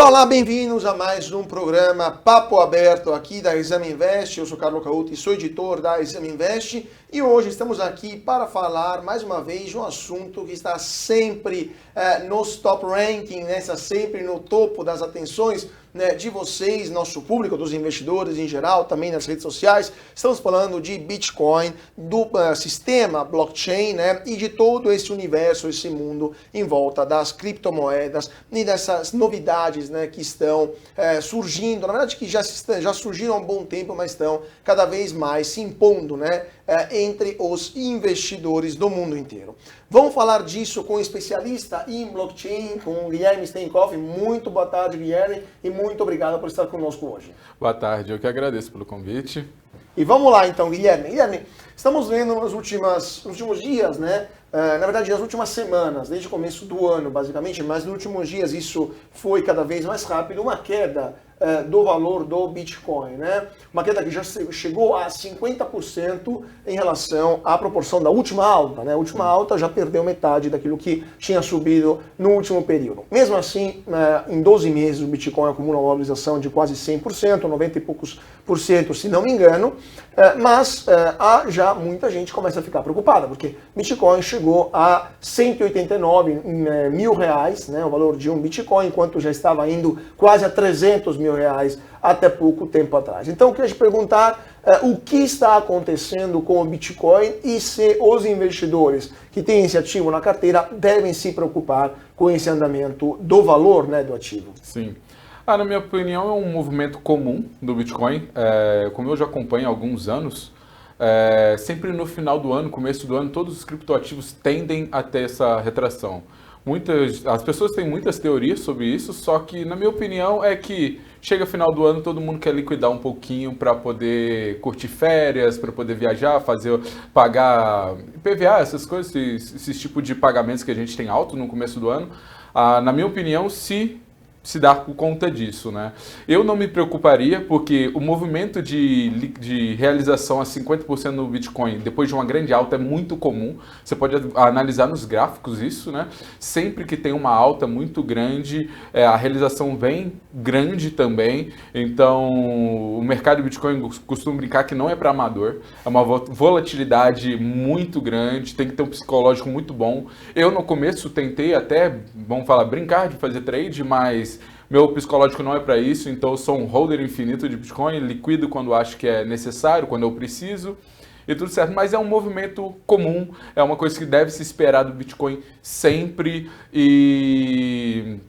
Olá, olá, bem-vindos a mais um programa Papo Aberto aqui da Exame Invest. Eu sou Carlos Cauti, sou editor da Exame Invest e hoje estamos aqui para falar mais uma vez de um assunto que está sempre nos top ranking, né? Está sempre no topo das atenções, né, de vocês, nosso público, dos investidores em geral, também nas redes sociais. Estamos falando de Bitcoin, do sistema blockchain, né, e de todo esse universo, esse mundo em volta das criptomoedas e dessas novidades, né, que estão surgindo, na verdade que já surgiram há um bom tempo, mas estão cada vez mais se impondo, né, entre os investidores do mundo inteiro. Vamos falar disso com um especialista em blockchain, com o Guilherme Steinkoff. Muito boa tarde, Guilherme, e muito obrigado por estar conosco hoje. Boa tarde, eu que agradeço pelo convite. E vamos lá então, Guilherme. Guilherme, estamos vendo nos últimos dias, né? Na verdade, nas últimas semanas, desde o começo do ano, basicamente, mas nos últimos dias isso foi cada vez mais rápido, uma queda do valor do Bitcoin, né? Uma queda que já chegou a 50% em relação à proporção da última alta, né? A última alta já perdeu metade daquilo que tinha subido no último período. Mesmo assim, em 12 meses o Bitcoin acumula uma valorização de quase 100%, 90 e poucos por cento, se não me engano, mas já muita gente começa a ficar preocupada, porque Bitcoin chegou a 189 mil reais, né? O valor de um Bitcoin, enquanto já estava indo quase a 300 mil reais até pouco tempo atrás. Então, eu queria te perguntar o que está acontecendo com o Bitcoin e se os investidores que têm esse ativo na carteira devem se preocupar com esse andamento do valor, né, do ativo. Sim. Na minha opinião, é um movimento comum do Bitcoin. Como eu já acompanho há alguns anos, sempre no final do ano, começo do ano, todos os criptoativos tendem a ter essa retração. As pessoas têm muitas teorias sobre isso, só que, na minha opinião, é que chega final do ano, todo mundo quer liquidar um pouquinho para poder curtir férias, para poder viajar, pagar IPVA, essas coisas, esse tipo de pagamentos que a gente tem alto no começo do ano. Na minha opinião, se dá por conta disso, né? Eu não me preocuparia, porque o movimento de realização a 50% no Bitcoin depois de uma grande alta é muito comum. Você pode analisar nos gráficos isso, né? Sempre que tem uma alta muito grande, a realização vem grande também. Então, o mercado de Bitcoin costuma brincar que não é para amador. É uma volatilidade muito grande, tem que ter um psicológico muito bom. Eu, no começo, tentei até, vamos falar, brincar de fazer trade, mas meu psicológico não é para isso, então eu sou um holder infinito de Bitcoin, liquido quando acho que é necessário, quando eu preciso, e tudo certo. Mas é um movimento comum, é uma coisa que deve se esperar do Bitcoin sempre, e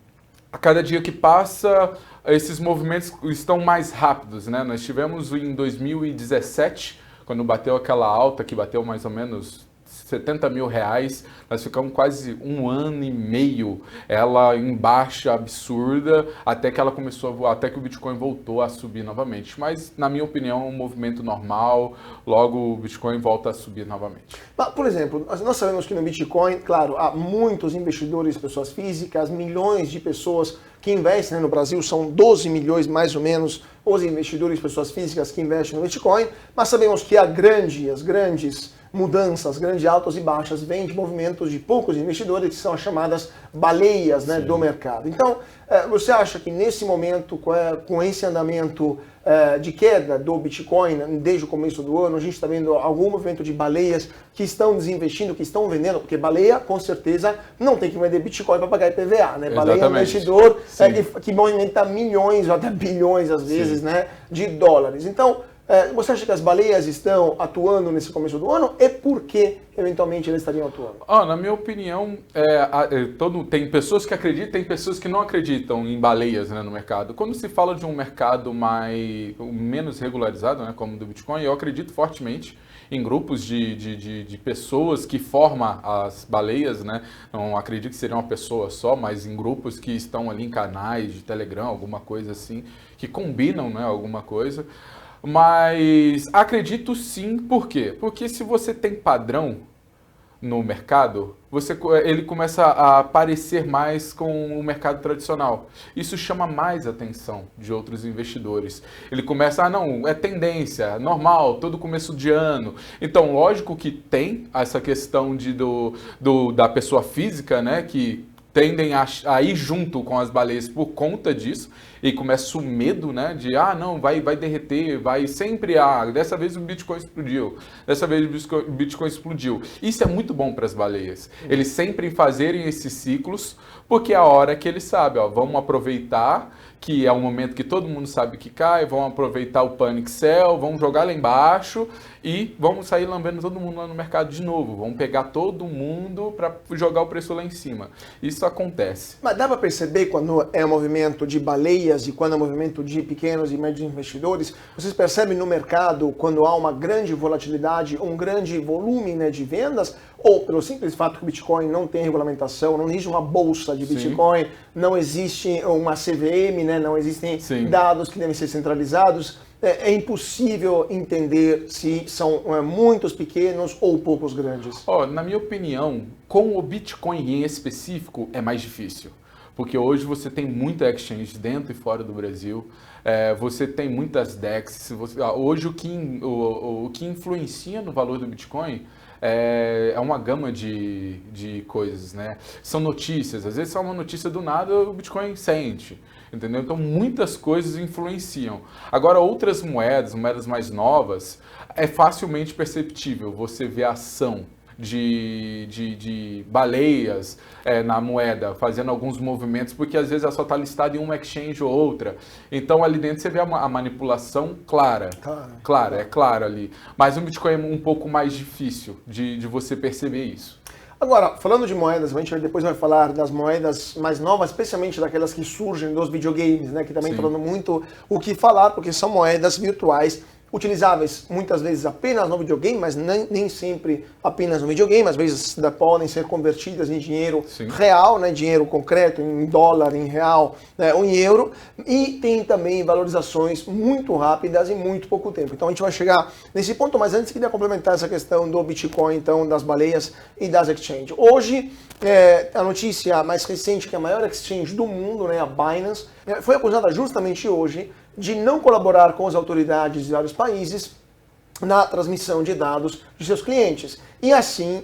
a cada dia que passa, esses movimentos estão mais rápidos, né? Nós tivemos em 2017, quando bateu aquela alta, que bateu mais ou menos 70 mil reais, nós ficamos quase um ano e meio ela em baixa absurda, até que ela começou a voar, até que o Bitcoin voltou a subir novamente. Mas, na minha opinião, é um movimento normal, logo o Bitcoin volta a subir novamente. Por exemplo, nós sabemos que no Bitcoin, claro, há muitos investidores, pessoas físicas, milhões de pessoas que investem, né? No Brasil são 12 milhões mais ou menos os investidores, pessoas físicas que investem no Bitcoin, mas sabemos que as grandes mudanças, grandes altas e baixas, vêm de movimentos de poucos investidores, que são as chamadas baleias, né, do mercado. Então, você acha que nesse momento, com esse andamento de queda do Bitcoin, desde o começo do ano, a gente está vendo algum movimento de baleias que estão desinvestindo, que estão vendendo, porque baleia, com certeza, não tem que vender Bitcoin para pagar IPVA, né? Baleia é um investidor que movimenta milhões ou até bilhões, às vezes, né, de dólares. Então, você acha que as baleias estão atuando nesse começo do ano e por que, eventualmente, elas estariam atuando? Na minha opinião, tem pessoas que acreditam, tem pessoas que não acreditam em baleias, né, no mercado. Quando se fala de um mercado menos regularizado, né, como o do Bitcoin, eu acredito fortemente em grupos de pessoas que formam as baleias, né? Não acredito que seria uma pessoa só, mas em grupos que estão ali em canais de Telegram, alguma coisa assim, que combinam, né, alguma coisa. Mas acredito sim, por quê? Porque se você tem padrão no mercado, ele começa a aparecer mais com o mercado tradicional. Isso chama mais atenção de outros investidores. Ele começa, não, é tendência, normal, todo começo de ano. Então, lógico que tem essa questão da pessoa física, né, que tendem a ir junto com as baleias por conta disso, e começa o medo, né, de, não, vai derreter, vai sempre, dessa vez o Bitcoin explodiu, dessa vez o Bitcoin explodiu. Isso é muito bom para as baleias, eles sempre fazerem esses ciclos, porque é a hora que eles sabem, vamos aproveitar, que é o momento que todo mundo sabe que cai, vão aproveitar o panic sell, vão jogar lá embaixo e vamos sair lambendo todo mundo lá no mercado de novo. Vamos pegar todo mundo para jogar o preço lá em cima. Isso acontece. Mas dá para perceber quando é um movimento de baleias e quando é um movimento de pequenos e médios investidores? Vocês percebem no mercado quando há uma grande volatilidade, um grande volume, né, de vendas? Ou pelo simples fato que o Bitcoin não tem regulamentação, não existe uma bolsa de Bitcoin, não existe uma CVM, né, não existem dados que devem ser centralizados, é impossível entender se são muitos pequenos ou poucos grandes? Na minha opinião, com o Bitcoin em específico, é mais difícil. Porque hoje você tem muita exchange dentro e fora do Brasil, você tem muitas DEX. Hoje o que influencia no valor do Bitcoin é uma gama de coisas, né? São notícias, às vezes é uma notícia do nada, o Bitcoin sente, entendeu? Então muitas coisas influenciam. Agora outras moedas mais novas, é facilmente perceptível, você vê a ação de baleias na moeda, fazendo alguns movimentos, porque às vezes ela só está listada em uma exchange ou outra. Então ali dentro você vê a manipulação clara. É clara ali. Mas o Bitcoin é um pouco mais difícil de você perceber isso. Agora, falando de moedas, a gente depois vai falar das moedas mais novas, especialmente daquelas que surgem dos videogames, né? Que também estão dando muito o que falar, porque são moedas virtuais utilizáveis muitas vezes apenas no videogame, mas nem sempre apenas no videogame, às vezes podem ser convertidas em dinheiro real, né, dinheiro concreto, em dólar, em real, né, ou em euro, e tem também valorizações muito rápidas em muito pouco tempo. Então a gente vai chegar nesse ponto, mas antes queria complementar essa questão do Bitcoin, então, das baleias e das exchanges. Hoje, a notícia mais recente, que é a maior exchange do mundo, né, a Binance, foi acusada justamente hoje de não colaborar com as autoridades de vários países na transmissão de dados de seus clientes. E assim,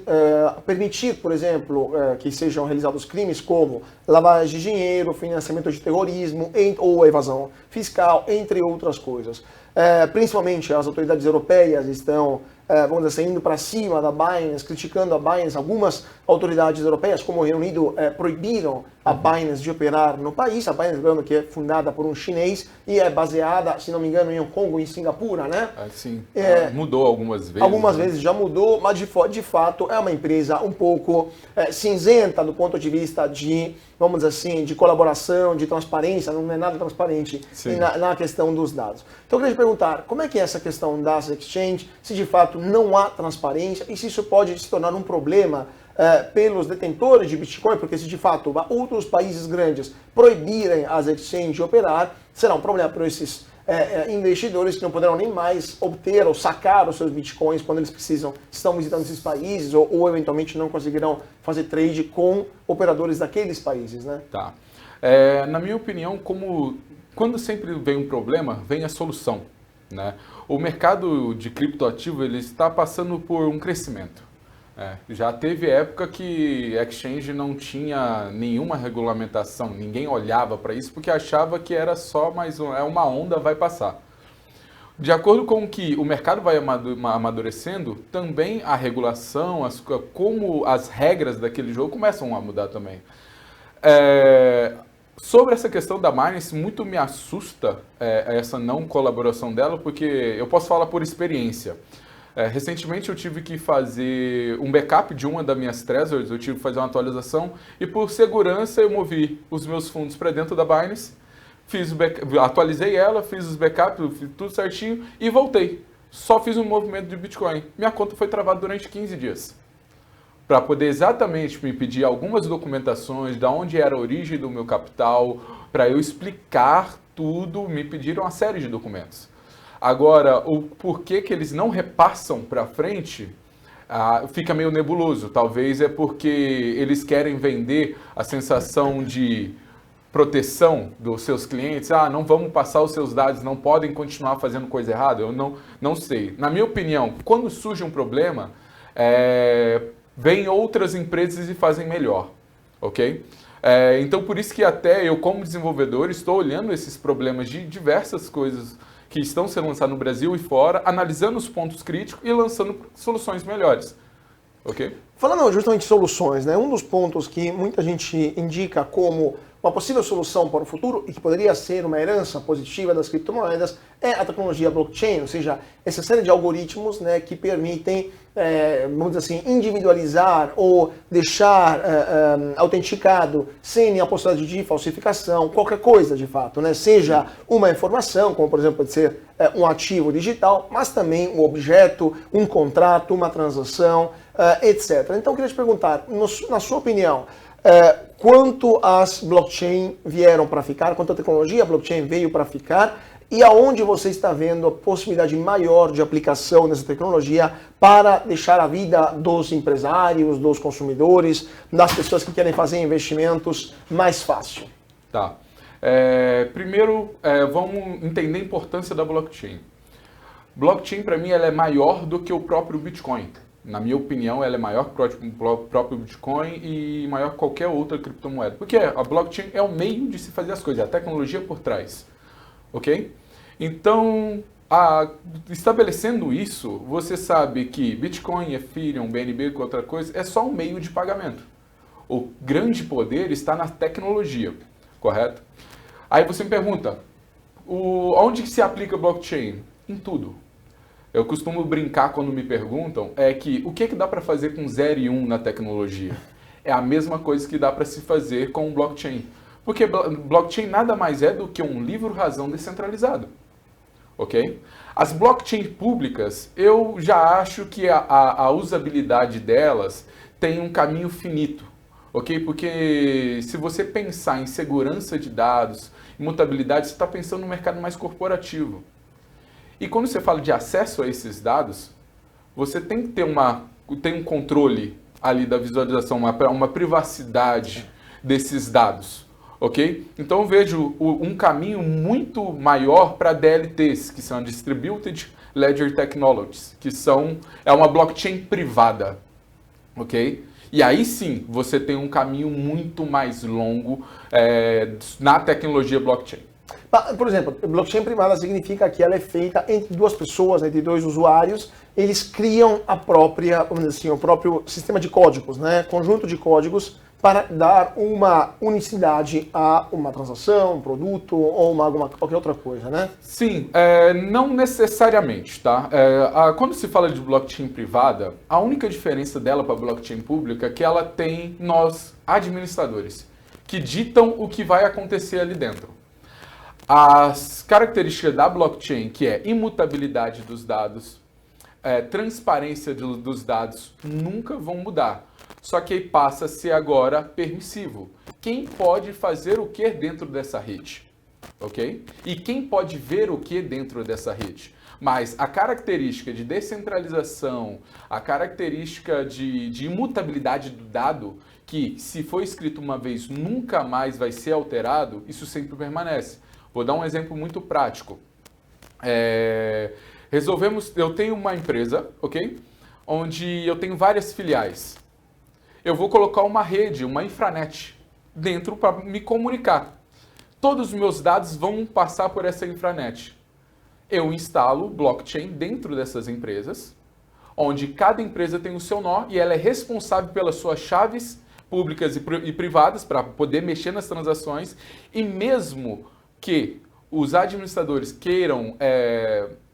permitir, por exemplo, que sejam realizados crimes como lavagem de dinheiro, financiamento de terrorismo ou evasão fiscal, entre outras coisas. Principalmente as autoridades europeias estão, vamos dizer assim, indo para cima da Binance, criticando a Binance. Algumas autoridades europeias, como o Reino Unido, proibiram a Binance de operar no país. A Binance, lembrando que é fundada por um chinês e é baseada, se não me engano, em Hong Kong e em Singapura, né? Sim, mudou algumas vezes. Algumas vezes já mudou, mas de fato é uma empresa um pouco cinzenta do ponto de vista de, vamos dizer assim, de colaboração, de transparência. Não é nada transparente na questão dos dados. Então eu queria te perguntar, como é que é essa questão das exchanges, se de fato não há transparência e se isso pode se tornar um problema pelos detentores de Bitcoin, porque se de fato outros países grandes proibirem as exchanges de operar, será um problema para esses investidores que não poderão nem mais obter ou sacar os seus Bitcoins quando eles estão visitando esses países ou eventualmente não conseguirão fazer trade com operadores daqueles países, né? Tá. Na minha opinião, quando sempre vem um problema, vem a solução, né? O mercado de criptoativo ele está passando por um crescimento. Já teve época que exchange não tinha nenhuma regulamentação, ninguém olhava para isso porque achava que era só mais uma onda, vai passar. De acordo com que o mercado vai amadurecendo, também a regulação, como as regras daquele jogo começam a mudar também. Sobre essa questão da Binance, muito me assusta essa não colaboração dela, porque eu posso falar por experiência. Recentemente eu tive que fazer um backup de uma das minhas Trezors, eu tive que fazer uma atualização e por segurança eu movi os meus fundos para dentro da Binance, atualizei ela, fiz os backups, fiz tudo certinho e voltei. Só fiz um movimento de Bitcoin. Minha conta foi travada durante 15 dias. Para poder exatamente me pedir algumas documentações, de onde era a origem do meu capital, para eu explicar tudo, me pediram uma série de documentos. Agora, o porquê que eles não repassam para frente fica meio nebuloso. Talvez é porque eles querem vender a sensação de proteção dos seus clientes. Não vamos passar os seus dados, não podem continuar fazendo coisa errada. Eu não sei. Na minha opinião, quando surge um problema, vêm outras empresas e fazem melhor, ok? Então, por isso que até eu, como desenvolvedor, estou olhando esses problemas de diversas coisas que estão sendo lançadas no Brasil e fora, analisando os pontos críticos e lançando soluções melhores. Ok? Falando justamente de soluções, né? Um dos pontos que muita gente indica como uma possível solução para o futuro e que poderia ser uma herança positiva das criptomoedas é a tecnologia blockchain, ou seja, essa série de algoritmos, né, que permitem, vamos dizer assim, individualizar ou deixar autenticado sem a possibilidade de falsificação, qualquer coisa de fato, né? Seja uma informação, como por exemplo pode ser um ativo digital, mas também um objeto, um contrato, uma transação, etc. Então eu queria te perguntar, na sua opinião, quanto as blockchain vieram para ficar, quanto a tecnologia blockchain veio para ficar e aonde você está vendo a possibilidade maior de aplicação dessa tecnologia para deixar a vida dos empresários, dos consumidores, das pessoas que querem fazer investimentos mais fácil? Tá. Primeiro, vamos entender a importância da blockchain. Blockchain, para mim, ela é maior do que o próprio Bitcoin. Na minha opinião, ela é maior que o próprio Bitcoin e maior que qualquer outra criptomoeda. Porque a blockchain é o meio de se fazer as coisas, é a tecnologia por trás. Ok? Então, estabelecendo isso, você sabe que Bitcoin, Ethereum, BNB, outra coisa, é só um meio de pagamento. O grande poder está na tecnologia, correto? Aí você me pergunta, onde que se aplica blockchain? Em tudo. Eu costumo brincar quando me perguntam, o que dá para fazer com 0 e 1 na tecnologia? É a mesma coisa que dá para se fazer com o blockchain. Porque blockchain nada mais é do que um livro-razão descentralizado. Ok? As blockchain públicas, eu já acho que a usabilidade delas tem um caminho finito. Ok? Porque se você pensar em segurança de dados, imutabilidade, você está pensando no mercado mais corporativo. E quando você fala de acesso a esses dados, você tem que ter um controle ali da visualização, uma privacidade desses dados, ok? Então eu vejo um caminho muito maior para DLTs, que são Distributed Ledger Technologies, que é uma blockchain privada, ok? E aí sim, você tem um caminho muito mais longo na tecnologia blockchain. Por exemplo, blockchain privada significa que ela é feita entre duas pessoas, entre dois usuários, eles criam vamos dizer assim, o próprio sistema de códigos, né? Conjunto de códigos para dar uma unicidade a uma transação, um produto ou qualquer outra coisa, né? Sim, não necessariamente, tá? Quando se fala de blockchain privada, a única diferença dela para a blockchain pública é que ela tem nós, administradores, que ditam o que vai acontecer ali dentro. As características da blockchain, que é imutabilidade dos dados, transparência dos dados, nunca vão mudar. Só que passa a ser agora permissivo. Quem pode fazer o que dentro dessa rede? Ok? E quem pode ver o que dentro dessa rede? Mas a característica de descentralização, a característica de imutabilidade do dado, que se for escrito uma vez nunca mais vai ser alterado, isso sempre permanece. Vou dar um exemplo muito prático. Eu tenho uma empresa, ok? Onde eu tenho várias filiais. Eu vou colocar uma rede, uma intranet, dentro para me comunicar. Todos os meus dados vão passar por essa intranet. Eu instalo blockchain dentro dessas empresas, onde cada empresa tem o seu nó e ela é responsável pelas suas chaves públicas e privadas para poder mexer nas transações, e mesmo que os administradores queiram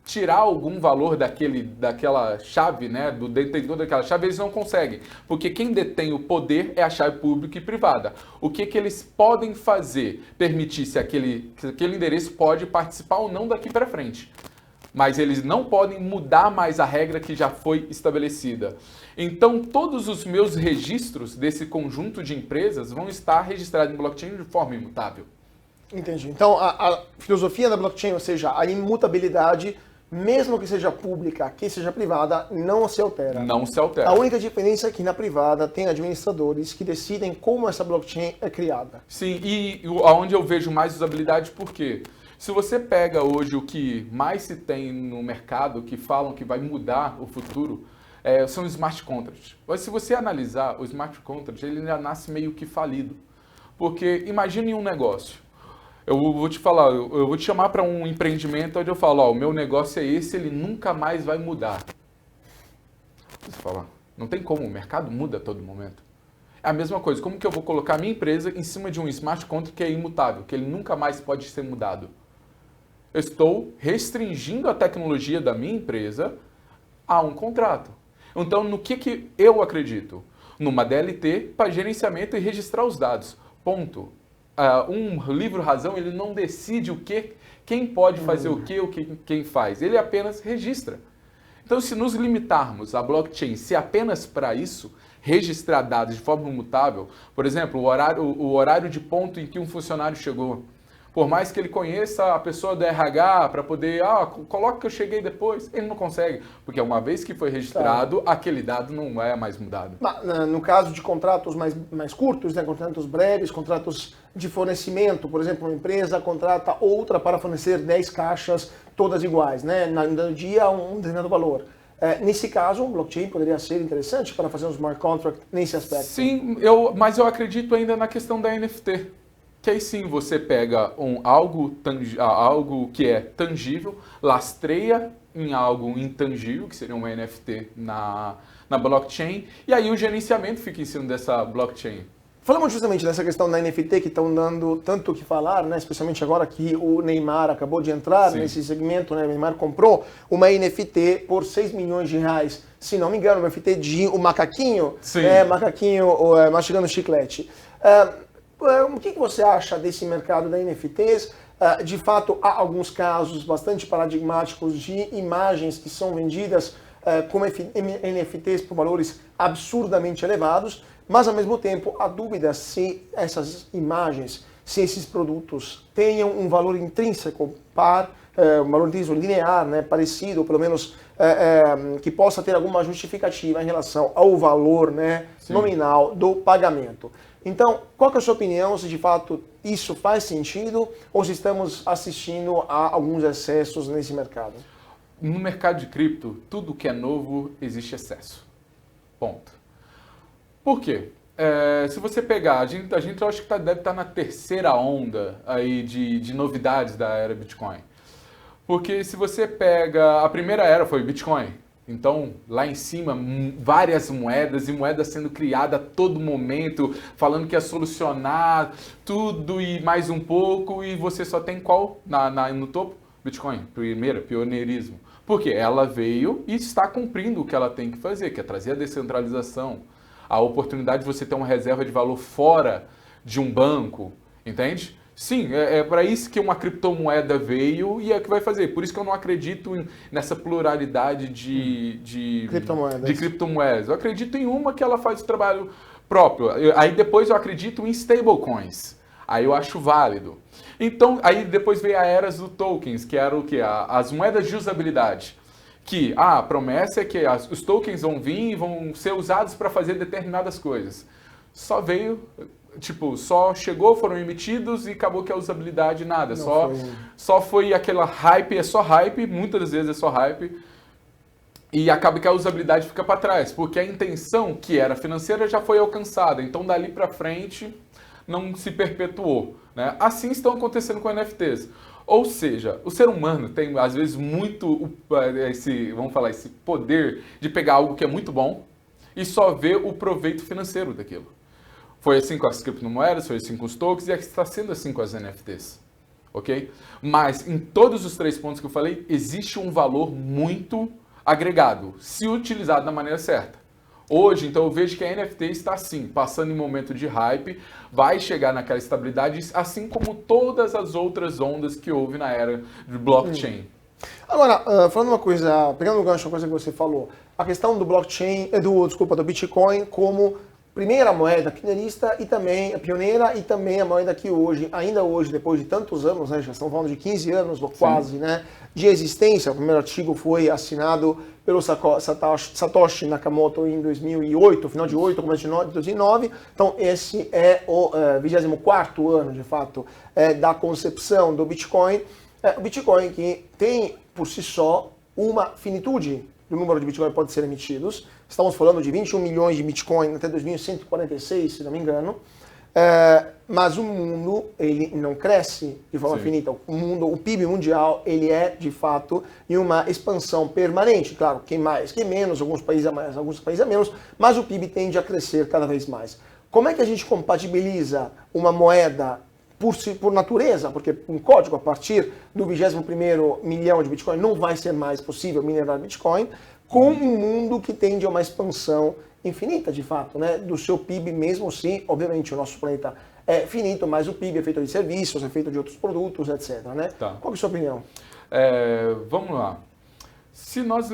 tirar algum valor daquela chave, né, do detentor daquela chave, eles não conseguem, porque quem detém o poder é a chave pública e privada. O que eles podem fazer? Permitir se aquele endereço pode participar ou não daqui para frente. Mas eles não podem mudar mais a regra que já foi estabelecida. Então, todos os meus registros desse conjunto de empresas vão estar registrados em blockchain de forma imutável. Entendi. Então, a filosofia da blockchain, ou seja, a imutabilidade, mesmo que seja pública, que seja privada, não se altera. Não se altera. A única diferença é que na privada tem administradores que decidem como essa blockchain é criada. Sim, e aonde eu vejo mais usabilidade, por quê? Se você pega hoje o que mais se tem no mercado, que falam que vai mudar o futuro, são smart contracts. Mas se você analisar, o smart contract ele já nasce meio que falido. Porque imagine um negócio. Eu vou te falar, eu vou te chamar para um empreendimento onde eu falo, ó, o meu negócio é esse, ele nunca mais vai mudar. Você fala, não tem como, o mercado muda a todo momento. É a mesma coisa, como que eu vou colocar a minha empresa em cima de um smart contract que é imutável, que ele nunca mais pode ser mudado? Eu estou restringindo a tecnologia da minha empresa a um contrato. Então, no que eu acredito? Numa DLT para gerenciamento e registrar os dados. Ponto. Um livro-razão, ele não decide o que, quem pode fazer o que, quem faz. Ele apenas registra. Então, se nos limitarmos a blockchain, se apenas para isso, registrar dados de forma imutável, por exemplo, o horário de ponto em que um funcionário chegou, por mais que ele conheça a pessoa do RH para poder, coloca que eu cheguei depois, ele não consegue, porque uma vez que foi registrado, aquele dado não é mais mudado. No caso de contratos mais curtos, né, contratos breves, contratos de fornecimento, por exemplo, uma empresa contrata outra para fornecer 10 caixas, todas iguais, né, no dia um determinado valor. Nesse caso, o blockchain poderia ser interessante para fazer um smart contract nesse aspecto. Sim, mas eu acredito ainda na questão da NFT. Que aí sim você pega algo que é tangível, lastreia em algo intangível, que seria um NFT na blockchain, e aí o gerenciamento fica em cima dessa blockchain. Falamos justamente dessa questão da NFT que estão dando tanto o que falar, né? Especialmente agora que o Neymar acabou de entrar nesse segmento, né? O Neymar comprou uma NFT por 6 milhões de reais, se não me engano, uma NFT de um macaquinho, macaquinho mastigando chiclete. O que você acha desse mercado da NFTs? De fato, há alguns casos bastante paradigmáticos de imagens que são vendidas como NFTs por valores absurdamente elevados, mas ao mesmo tempo há dúvida se essas imagens, se esses produtos tenham um valor intrínseco um valor linear, né, parecido, ou pelo menos que possa ter alguma justificativa em relação ao valor, né, nominal do pagamento. Então, qual que é a sua opinião, se de fato isso faz sentido ou se estamos assistindo a alguns excessos nesse mercado? No mercado de cripto, tudo que é novo existe excesso. Ponto. Por quê? Se você pegar, a gente acho que deve estar na terceira onda aí de novidades da era Bitcoin. Porque se você pega, a primeira era foi Bitcoin. Então, lá em cima, várias moedas e moedas sendo criadas a todo momento, falando que ia solucionar tudo e mais um pouco, e você só tem qual no topo? Bitcoin, primeira, pioneirismo. Porque ela veio e está cumprindo o que ela tem que fazer, que é trazer a descentralização, a oportunidade de você ter uma reserva de valor fora de um banco, entende? Sim, é para isso que uma criptomoeda veio e é o que vai fazer. Por isso que eu não acredito nessa pluralidade de criptomoedas. Eu acredito em uma que ela faz o trabalho próprio. Aí depois eu acredito em stablecoins. Aí eu acho válido. Então, aí depois veio a era dos tokens, que era o quê? As moedas de usabilidade. Que a promessa é que os tokens vão vir e vão ser usados para fazer determinadas coisas. Só chegou, foram emitidos e acabou que a usabilidade nada. Só foi aquela hype, é só hype, muitas das vezes é só hype. E acaba que a usabilidade fica para trás, porque a intenção que era financeira já foi alcançada. Então dali para frente não se perpetuou, né? Assim estão acontecendo com NFTs. Ou seja, o ser humano tem às vezes muito esse poder de pegar algo que é muito bom e só ver o proveito financeiro daquilo. Foi assim com as criptomoedas, foi assim com os tokens e está sendo assim com as NFTs, ok? Mas em todos os 3 pontos que eu falei, existe um valor muito agregado, se utilizado da maneira certa. Hoje, então, eu vejo que a NFT está assim, passando em momento de hype, vai chegar naquela estabilidade, assim como todas as outras ondas que houve na era de blockchain. Agora, falando uma coisa, pegando o gancho, uma coisa que você falou, a questão do blockchain, do Bitcoin como primeira moeda pioneira e também a moeda que ainda hoje, depois de tantos anos, né, já estamos falando de 15 anos ou quase, né, de existência. O primeiro artigo foi assinado pelo Satoshi Nakamoto em 2008, final de 2008, começo de 2009. Então esse é o 24º ano, de fato, da concepção do Bitcoin. O Bitcoin que tem, por si só, uma finitude do número de Bitcoin que pode ser emitidos. Estamos falando de 21 milhões de Bitcoin até 2146, se não me engano. Mas o mundo, ele não cresce de forma finita. O PIB mundial, ele é, de fato, em uma expansão permanente. Claro, quem mais, quem menos, alguns países a mais, alguns países a menos, mas o PIB tende a crescer cada vez mais. Como é que a gente compatibiliza uma moeda por natureza, porque um código a partir do 21º milhão de Bitcoin não vai ser mais possível minerar Bitcoin, com um mundo que tende a uma expansão infinita, de fato, né, do seu PIB, mesmo se, obviamente, o nosso planeta é finito, mas o PIB é feito de serviços, é feito de outros produtos, etc. Né? Tá. Qual é a sua opinião? Vamos lá. Se nós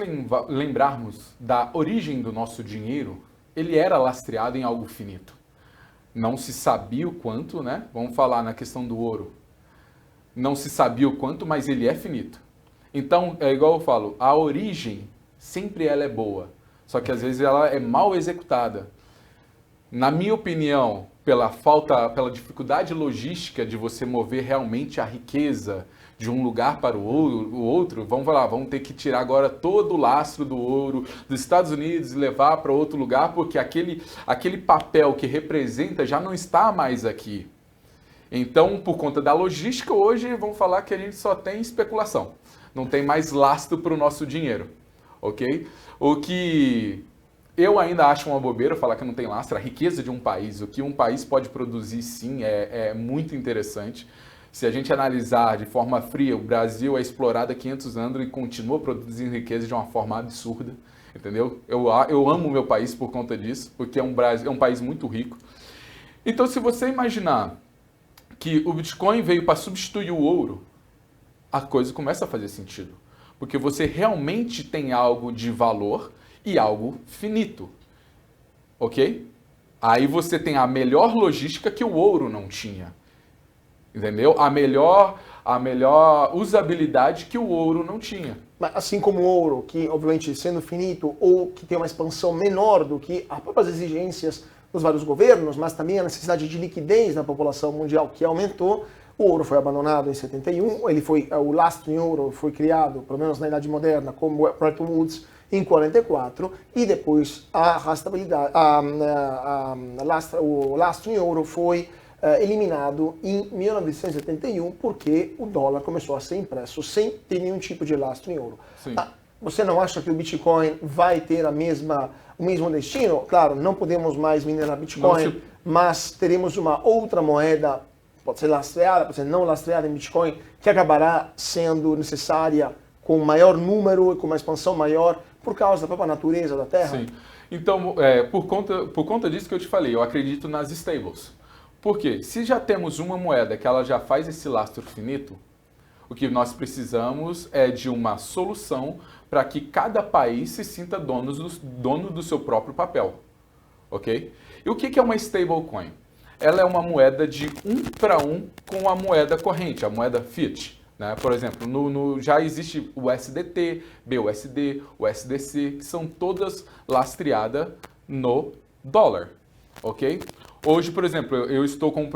lembrarmos da origem do nosso dinheiro, ele era lastreado em algo finito. Não se sabia o quanto, né? Vamos falar na questão do ouro. Não se sabia o quanto, mas ele é finito. Então, é igual eu falo, a origem sempre ela é boa, só que às vezes ela é mal executada. Na minha opinião, pela dificuldade logística de você mover realmente a riqueza de um lugar para o outro, vamos ter que tirar agora todo o lastro do ouro dos Estados Unidos e levar para outro lugar, porque aquele papel que representa já não está mais aqui. Então, por conta da logística, hoje vamos falar que a gente só tem especulação. Não tem mais lastro para o nosso dinheiro, ok? O que eu ainda acho uma bobeira falar que não tem lastro. A riqueza de um país, o que um país pode produzir, sim, é muito interessante. Se a gente analisar de forma fria, o Brasil é explorado há 500 anos e continua produzindo riqueza de uma forma absurda, entendeu? Eu amo o meu país por conta disso, porque é um país muito rico. Então, se você imaginar que o Bitcoin veio para substituir o ouro, a coisa começa a fazer sentido. Porque você realmente tem algo de valor e algo finito, ok? Aí você tem a melhor logística que o ouro não tinha. Entendeu? A melhor usabilidade que o ouro não tinha. Mas assim como o ouro, que obviamente sendo finito ou que tem uma expansão menor do que as próprias exigências dos vários governos, mas também a necessidade de liquidez na população mundial que aumentou, o ouro foi abandonado em 71, o lastro em ouro foi criado, pelo menos na Idade Moderna, como Bretton Woods em 44, e depois o lastro em ouro foi eliminado em 1971, porque o dólar começou a ser impresso sem ter nenhum tipo de lastro em ouro. Você não acha que o Bitcoin vai ter o mesmo destino? Claro, não podemos mais minerar Bitcoin, mas teremos uma outra moeda, pode ser lastreada, pode ser não lastreada em Bitcoin, que acabará sendo necessária com maior número e com uma expansão maior por causa da própria natureza da Terra? Sim. Então, por conta disso que eu te falei, eu acredito nas stables. Por quê? Se já temos uma moeda que ela já faz esse lastro finito, o que nós precisamos é de uma solução para que cada país se sinta dono do seu próprio papel, ok? E o que é uma stablecoin? Ela é uma moeda de 1 para 1 com a moeda corrente, a moeda fiat. Né? Por exemplo, já existe o USDT, BUSD, o USDC, que são todas lastreadas no dólar, ok? Hoje, por exemplo, eu estou com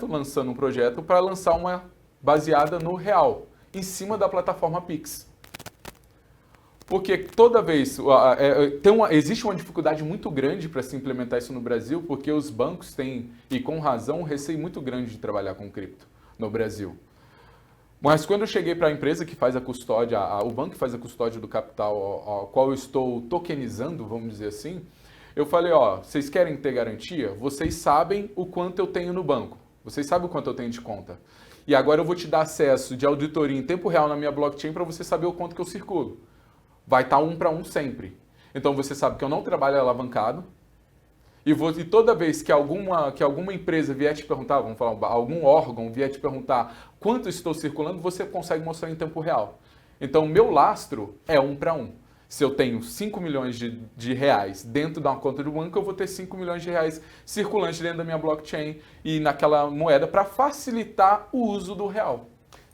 lançando um projeto para lançar uma baseada no real, em cima da plataforma Pix. Porque toda vez existe uma dificuldade muito grande para se implementar isso no Brasil, porque os bancos têm, e com razão, um receio muito grande de trabalhar com cripto no Brasil. Mas quando eu cheguei para a empresa que faz a custódia, o banco que faz a custódia do capital, ao qual eu estou tokenizando, vamos dizer assim, eu falei, vocês querem ter garantia? Vocês sabem o quanto eu tenho no banco. Vocês sabem o quanto eu tenho de conta. E agora eu vou te dar acesso de auditoria em tempo real na minha blockchain para você saber o quanto que eu circulo. Vai estar 1 para 1 sempre. Então você sabe que eu não trabalho alavancado. E toda vez que alguma empresa vier te perguntar, vamos falar, algum órgão vier te perguntar quanto estou circulando, você consegue mostrar em tempo real. Então o meu lastro é 1 para 1. Se eu tenho 5 milhões de reais dentro de uma conta do banco, eu vou ter 5 milhões de reais circulantes dentro da minha blockchain e naquela moeda para facilitar o uso do real.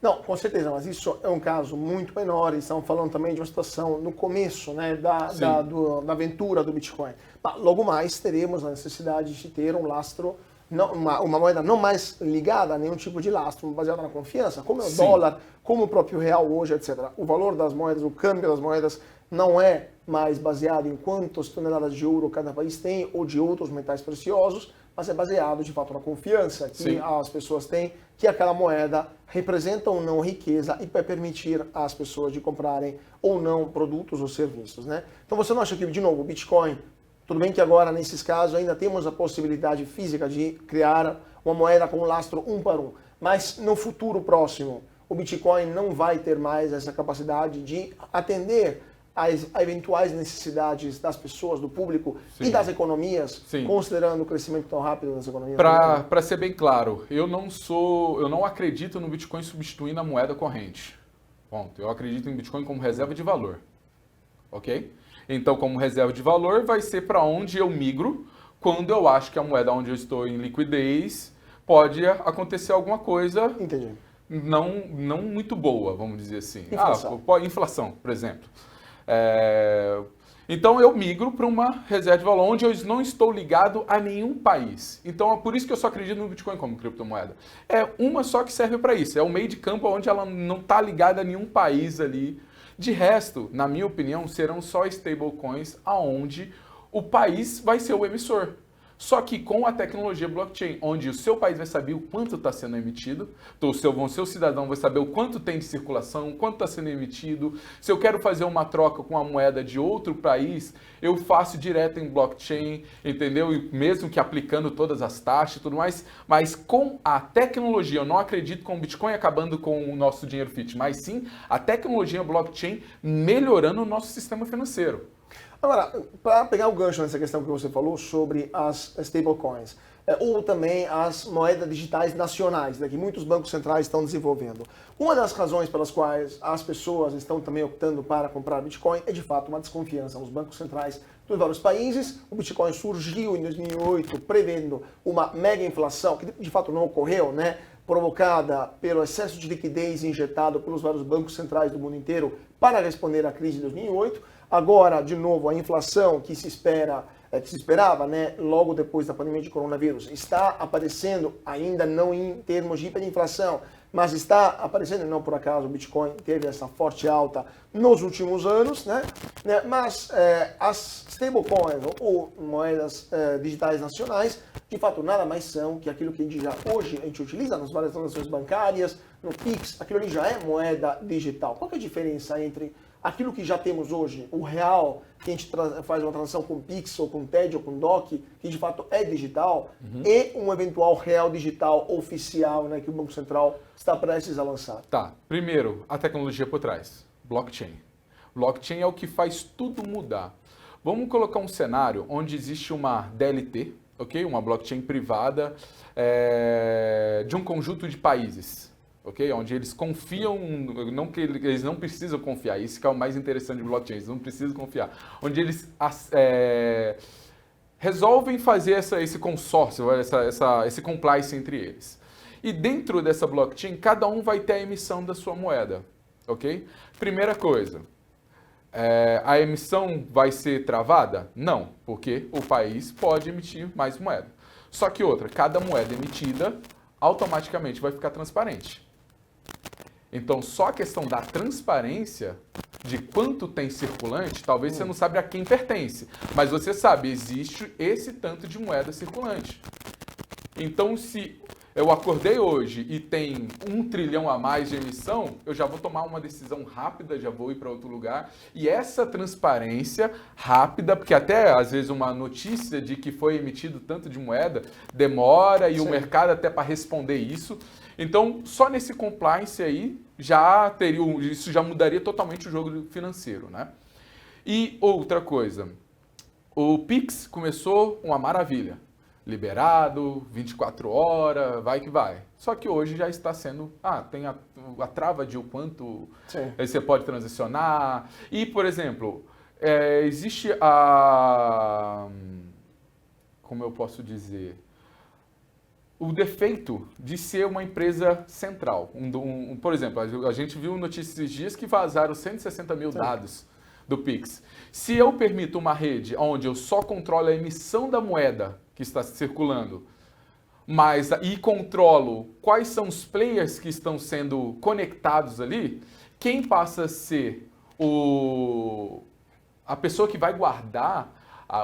Não, com certeza, mas isso é um caso muito menor. Estamos falando também de uma situação no começo, né, da aventura do Bitcoin. Mas logo mais teremos a necessidade de ter um lastro, uma moeda não mais ligada a nenhum tipo de lastro, baseada na confiança, como é o dólar, como o próprio real hoje, etc. O valor das moedas, o câmbio das moedas não é mais baseado em quantas toneladas de ouro cada país tem ou de outros metais preciosos, mas é baseado de fato na confiança que Sim. as pessoas têm que aquela moeda representa ou não riqueza e vai permitir às pessoas de comprarem ou não produtos ou serviços, né? Então você não acha que, de novo, o Bitcoin, tudo bem que agora nesses casos ainda temos a possibilidade física de criar uma moeda com um lastro um para um, mas no futuro próximo o Bitcoin não vai ter mais essa capacidade de atender às eventuais necessidades das pessoas, do público Sim. e das economias, Sim. considerando o crescimento tão rápido das economias? Para ser bem claro, eu não acredito no Bitcoin substituindo a moeda corrente. Ponto. Eu acredito em Bitcoin como reserva de valor. Ok? Então, como reserva de valor, vai ser para onde eu migro quando eu acho que a moeda onde eu estou em liquidez pode acontecer alguma coisa Entendi. não muito boa, vamos dizer assim. Inflação. Inflação, por exemplo. Então eu migro para uma reserva de valor onde eu não estou ligado a nenhum país. Então é por isso que eu só acredito no Bitcoin como criptomoeda. É uma só que serve para isso. É o meio de campo onde ela não está ligada a nenhum país ali. De resto, na minha opinião, serão só stablecoins aonde o país vai ser o emissor. Só que com a tecnologia blockchain, onde o seu país vai saber o quanto está sendo emitido, então o seu cidadão vai saber o quanto tem de circulação, o quanto está sendo emitido. Se eu quero fazer uma troca com a moeda de outro país, eu faço direto em blockchain, entendeu? E mesmo que aplicando todas as taxas e tudo mais, mas com a tecnologia, eu não acredito com o Bitcoin acabando com o nosso dinheiro fiat, mas sim a tecnologia blockchain melhorando o nosso sistema financeiro. Agora, para pegar o gancho nessa questão que você falou sobre as stablecoins, ou também as moedas digitais nacionais, né, que muitos bancos centrais estão desenvolvendo. Uma das razões pelas quais as pessoas estão também optando para comprar Bitcoin é de fato uma desconfiança nos bancos centrais dos vários países. O Bitcoin surgiu em 2008 prevendo uma mega inflação, que de fato não ocorreu, né? Provocada pelo excesso de liquidez injetado pelos vários bancos centrais do mundo inteiro para responder à crise de 2008. Agora, de novo, a inflação que se esperava, né, logo depois da pandemia de coronavírus, está aparecendo, ainda não em termos de hiperinflação, mas está aparecendo, e não por acaso o Bitcoin teve essa forte alta nos últimos anos, né? Mas as stablecoins ou moedas digitais nacionais, de fato, nada mais são que aquilo que hoje a gente utiliza nas várias transações bancárias, no Pix, aquilo ali já é moeda digital. Qual que é a diferença entre aquilo que já temos hoje, o real, que a gente faz uma transação com Pix, ou com TED, ou com DOC, que de fato é digital, e um eventual real digital oficial, né, que o Banco Central está prestes a lançar? Tá, primeiro, a tecnologia por trás, blockchain. Blockchain é o que faz tudo mudar. Vamos colocar um cenário onde existe uma DLT, ok? Uma blockchain privada de um conjunto de países. Okay? Onde eles confiam, não que eles não precisam confiar, isso que é o mais interessante de blockchain, eles não precisam confiar. Onde eles resolvem fazer esse consórcio, esse compliance entre eles. E dentro dessa blockchain, cada um vai ter a emissão da sua moeda. Ok? Primeira coisa, a emissão vai ser travada? Não, porque o país pode emitir mais moeda. Só que outra, cada moeda emitida automaticamente vai ficar transparente. Então, só a questão da transparência de quanto tem circulante, talvez você não sabe a quem pertence, mas você sabe, existe esse tanto de moeda circulante. Então, se eu acordei hoje e tem 1 trilhão a mais de emissão, eu já vou tomar uma decisão rápida, já vou ir para outro lugar. E essa transparência rápida, porque até às vezes uma notícia de que foi emitido tanto de moeda demora e o mercado até para responder isso. Então, só nesse compliance aí, isso já mudaria totalmente o jogo financeiro, né? E outra coisa, o Pix começou uma maravilha, liberado, 24 horas, vai que vai. Só que hoje já está sendo, tem a trava de o quanto você pode transacionar. E, por exemplo, existe como eu posso dizer, o defeito de ser uma empresa central. Por exemplo, a gente viu notícias esses dias que vazaram 160 mil dados do Pix. Se eu permito uma rede onde eu só controlo a emissão da moeda que está circulando, e controlo quais são os players que estão sendo conectados ali, quem passa a ser a pessoa que vai guardar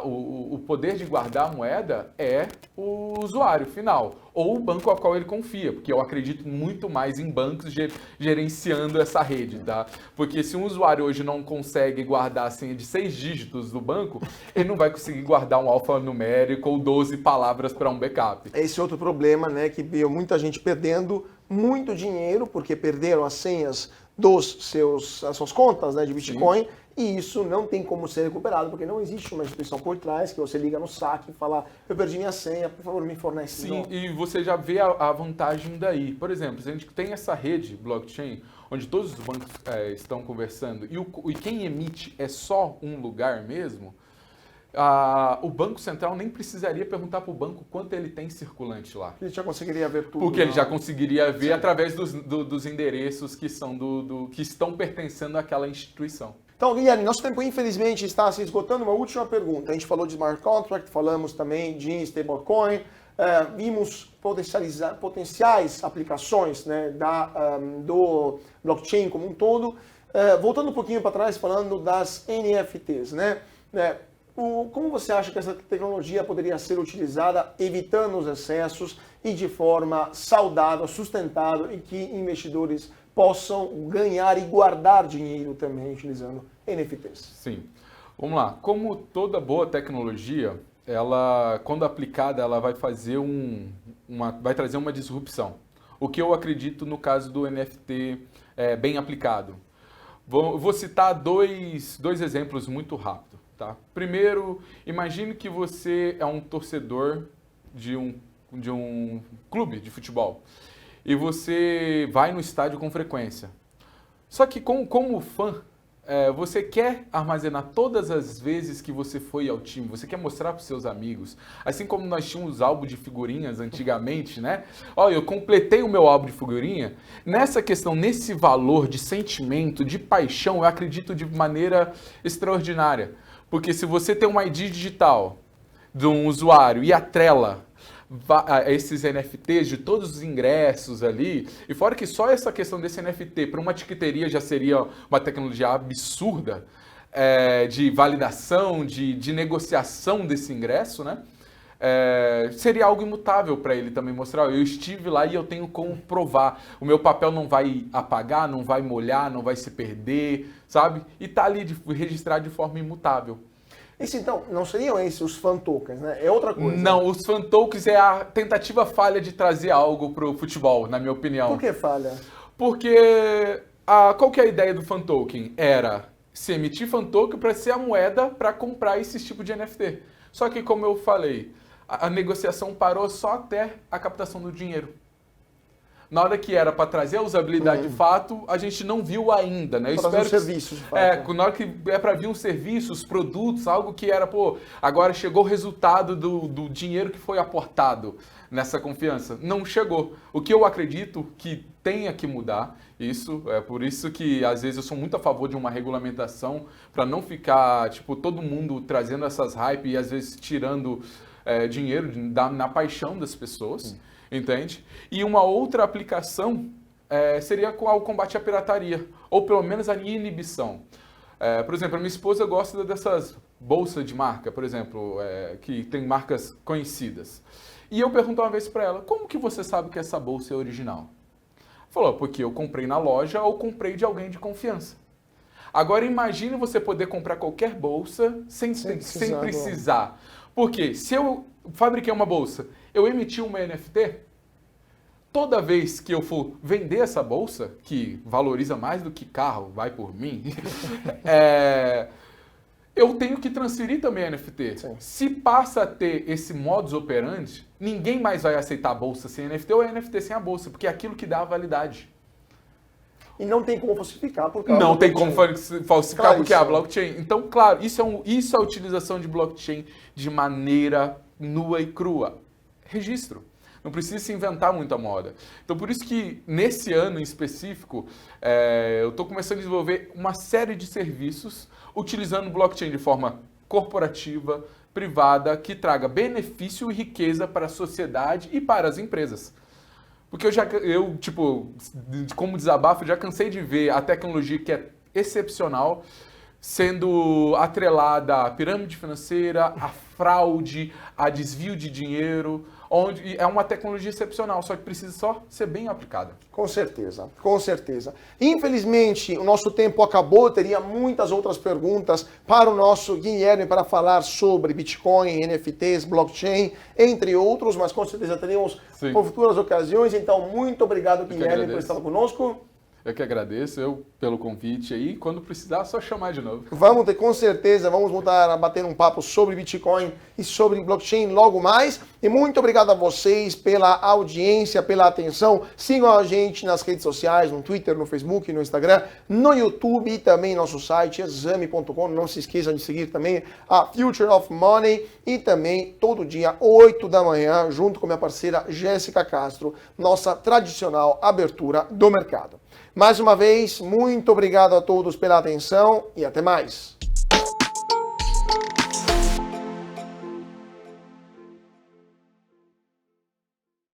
O poder de guardar a moeda é o usuário final, ou o banco ao qual ele confia, porque eu acredito muito mais em bancos gerenciando essa rede, tá? Porque se um usuário hoje não consegue guardar a senha de 6 dígitos do banco, ele não vai conseguir guardar um alfanumérico ou 12 palavras para um backup. Esse outro problema, né, que viu muita gente perdendo muito dinheiro, porque perderam as senhas as suas contas, né, de Bitcoin. Sim. E isso não tem como ser recuperado, porque não existe uma instituição por trás que você liga no saque e fala, eu perdi minha senha, por favor, me fornece. Sim, e você já vê a vantagem daí. Por exemplo, se a gente tem essa rede blockchain, onde todos os bancos estão conversando, e quem emite é só um lugar mesmo, o Banco Central nem precisaria perguntar para o banco quanto ele tem circulante lá. Ele já conseguiria ver tudo. Porque ele já conseguiria ver, sim, através dos endereços que estão pertencendo àquela instituição. Então, Guilherme, nosso tempo infelizmente está se esgotando. Uma última pergunta. A gente falou de smart contract, falamos também de stablecoin, vimos potenciais aplicações, né, do blockchain como um todo. Voltando um pouquinho para trás, falando das NFTs, né? Como você acha que essa tecnologia poderia ser utilizada evitando os excessos e de forma saudável, sustentável, e que investidores possam ganhar e guardar dinheiro também utilizando NFTs? Sim. Vamos lá. Como toda boa tecnologia, ela, quando aplicada, ela vai fazer vai trazer uma disrupção. O que eu acredito no caso do NFT bem aplicado. Vou citar dois exemplos muito rápido. Tá? Primeiro, imagine que você é um torcedor de um clube de futebol e você vai no estádio com frequência. Só que como fã, você quer armazenar todas as vezes que você foi ao time, você quer mostrar para os seus amigos. Assim como nós tínhamos álbum de figurinhas antigamente, né? Olha, eu completei o meu álbum de figurinha. Nessa questão, nesse valor de sentimento, de paixão, eu acredito de maneira extraordinária. Porque se você tem uma ID digital de um usuário e atrela esses NFTs de todos os ingressos ali, e fora que só essa questão desse NFT para uma tiqueteria já seria uma tecnologia absurda de validação, de negociação desse ingresso, né? Seria algo imutável para ele também mostrar. Eu estive lá e eu tenho como provar. O meu papel não vai apagar, não vai molhar, não vai se perder, sabe? E tá ali registrado de forma imutável. Isso então, não seriam esses os fan tokens, né? É outra coisa. Não, os fan tokens é a tentativa falha de trazer algo pro futebol, na minha opinião. Por que falha? Porque qual que é a ideia do fan token? Era se emitir fan token para ser a moeda para comprar esse tipo de NFT. Só que, como eu falei, a negociação parou só até a captação do dinheiro. Na hora que era para trazer a usabilidade de fato, a gente não viu ainda, né? Eu espero que serviços, de fato. Na hora que é para vir os serviços, produtos, algo que era, agora chegou o resultado do dinheiro que foi aportado nessa confiança. Não chegou. O que eu acredito que tenha que mudar, isso é por isso que às vezes eu sou muito a favor de uma regulamentação para não ficar, todo mundo trazendo essas hype e às vezes tirando dinheiro na paixão das pessoas. Entende? E uma outra aplicação seria o combate à pirataria, ou pelo menos a inibição. Por exemplo, a minha esposa gosta dessas bolsas de marca, por exemplo, que tem marcas conhecidas. E eu pergunto uma vez para ela, como que você sabe que essa bolsa é original? Falou, porque eu comprei na loja ou comprei de alguém de confiança. Agora imagine você poder comprar qualquer bolsa sem precisar. Porque se eu fabriquei uma bolsa, eu emiti uma NFT, toda vez que eu for vender essa bolsa, que valoriza mais do que carro, vai por mim, eu tenho que transferir também a NFT. Sim. Se passa a ter esse modus operandi, ninguém mais vai aceitar a bolsa sem NFT ou a NFT sem a bolsa, porque é aquilo que dá a validade. E não tem como falsificar por causa Não tem como falsificar porque é a blockchain. Então, claro, isso é a utilização de blockchain de maneira nua e crua. Registro. Não precisa se inventar muita moda. Então, por isso que nesse ano em específico, eu estou começando a desenvolver uma série de serviços utilizando blockchain de forma corporativa, privada, que traga benefício e riqueza para a sociedade e para as empresas. Porque como desabafo, já cansei de ver a tecnologia que é excepcional, sendo atrelada à pirâmide financeira, à fraude, a desvio de dinheiro, onde é uma tecnologia excepcional, só que precisa só ser bem aplicada. Com certeza, com certeza. Infelizmente, o nosso tempo acabou, teria muitas outras perguntas para o nosso Guilherme para falar sobre Bitcoin, NFTs, blockchain, entre outros, mas com certeza teremos futuras ocasiões. Então, muito obrigado, Guilherme, por estar conosco. Eu que agradeço pelo convite aí. Quando precisar, é só chamar de novo. Vamos ter, com certeza, vamos voltar a bater um papo sobre Bitcoin e sobre blockchain logo mais. E muito obrigado a vocês pela audiência, pela atenção. Sigam a gente nas redes sociais, no Twitter, no Facebook, no Instagram, no YouTube e também nosso site, exame.com. Não se esqueçam de seguir também a Future of Money e também todo dia, 8 da manhã, junto com minha parceira Jéssica Castro, nossa tradicional abertura do mercado. Mais uma vez, muito obrigado a todos pela atenção e até mais.